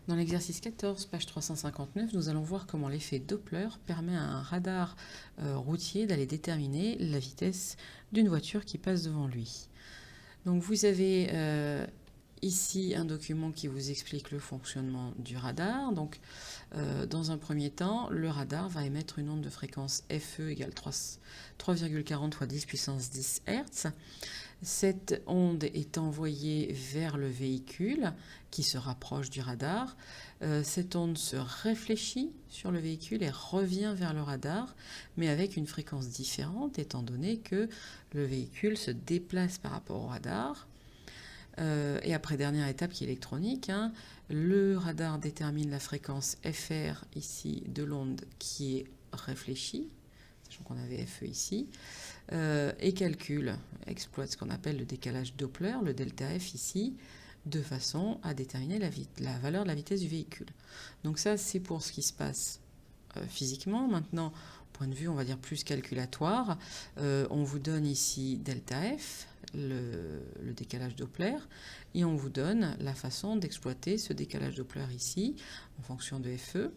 Dans l'exercice 14, page 359, nous allons voir comment l'effet Doppler permet à un radar routier d'aller déterminer la vitesse d'une voiture qui passe devant lui. Donc vous avez ici un document qui vous explique le fonctionnement du radar. Donc dans un premier temps, le radar va émettre une onde de fréquence FE égale 3,40 fois 10 puissance 10 Hz. Cette onde est envoyée vers le véhicule qui se rapproche du radar. Cette onde se réfléchit sur le véhicule et revient vers le radar, mais avec une fréquence différente étant donné que le véhicule se déplace par rapport au radar. Et après, dernière étape qui est électronique, le radar détermine la fréquence FR ici de l'onde qui est réfléchie, sachant qu'on avait FE ici, et exploite ce qu'on appelle le décalage Doppler, le delta F ici, de façon à déterminer la valeur de la vitesse du véhicule. Donc ça, c'est pour ce qui se passe physiquement. Maintenant, point de vue, on va dire plus calculatoire, on vous donne ici delta F, le décalage Doppler, et on vous donne la façon d'exploiter ce décalage Doppler ici, en fonction de FE,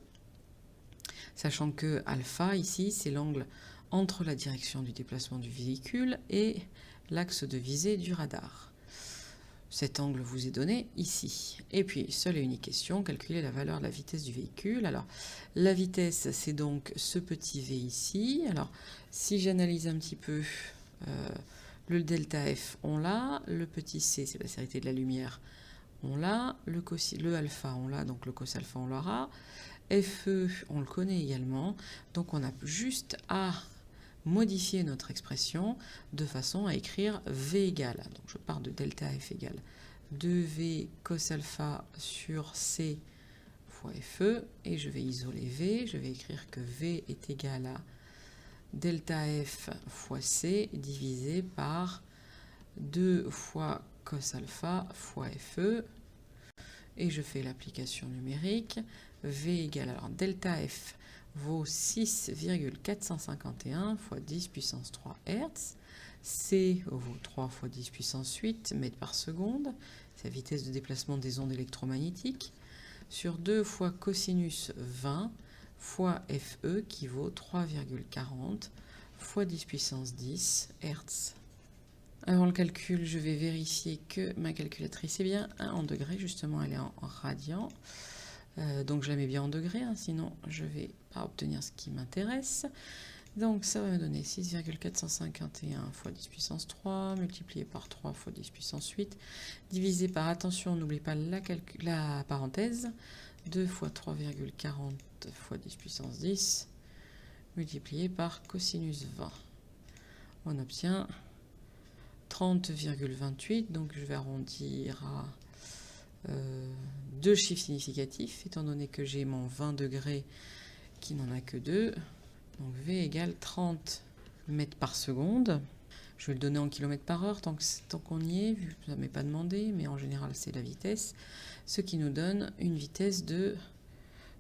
sachant que alpha ici, c'est l'angle entre la direction du déplacement du véhicule et l'axe de visée du radar. Cet angle vous est donné ici. Et puis, seule et unique question, calculer la valeur de la vitesse du véhicule. Alors, la vitesse, c'est donc ce petit v ici. Alors, si j'analyse un petit peu, le delta F, on l'a. Le petit c, c'est la célérité de la lumière, on l'a. Le alpha, on l'a. Donc, le cos alpha, on l'aura. FE, on le connaît également. Donc, on a juste à modifier notre expression de façon à écrire V égale. Donc je pars de delta F égale 2V cos alpha sur C fois FE et je vais isoler V. Je vais écrire que V est égal à delta F fois C divisé par 2 fois cos alpha fois FE. Et je fais l'application numérique. V égale, alors delta F vaut 6,451 fois 10 puissance 3 Hz. C vaut 3 fois 10 puissance 8 mètres par seconde. C'est la vitesse de déplacement des ondes électromagnétiques. Sur 2 fois cosinus 20 fois FE qui vaut 3,40 fois 10 puissance 10 Hz. Avant le calcul, je vais vérifier que ma calculatrice est bien en degrés. Justement, elle est en radians. Donc je la mets bien en degrés, sinon je ne vais pas obtenir ce qui m'intéresse. Donc ça va me donner 6,451 fois 10 puissance 3 multiplié par 3 fois 10 puissance 8 divisé par, attention, n'oublie pas la parenthèse, 2 fois 3,40 fois 10 puissance 10 multiplié par cosinus 20. On obtient 30,28, donc je vais arrondir à deux chiffres significatifs, étant donné que j'ai mon 20 degrés qui n'en a que 2. Donc V égale 30 mètres par seconde. Je vais le donner en kilomètres par heure tant qu'on y est, vu que ça ne m'est pas demandé, mais en général c'est la vitesse, ce qui nous donne une vitesse de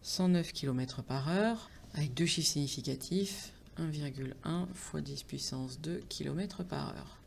109 km par heure, avec deux chiffres significatifs, 1,1 fois 10 puissance 2 km par heure.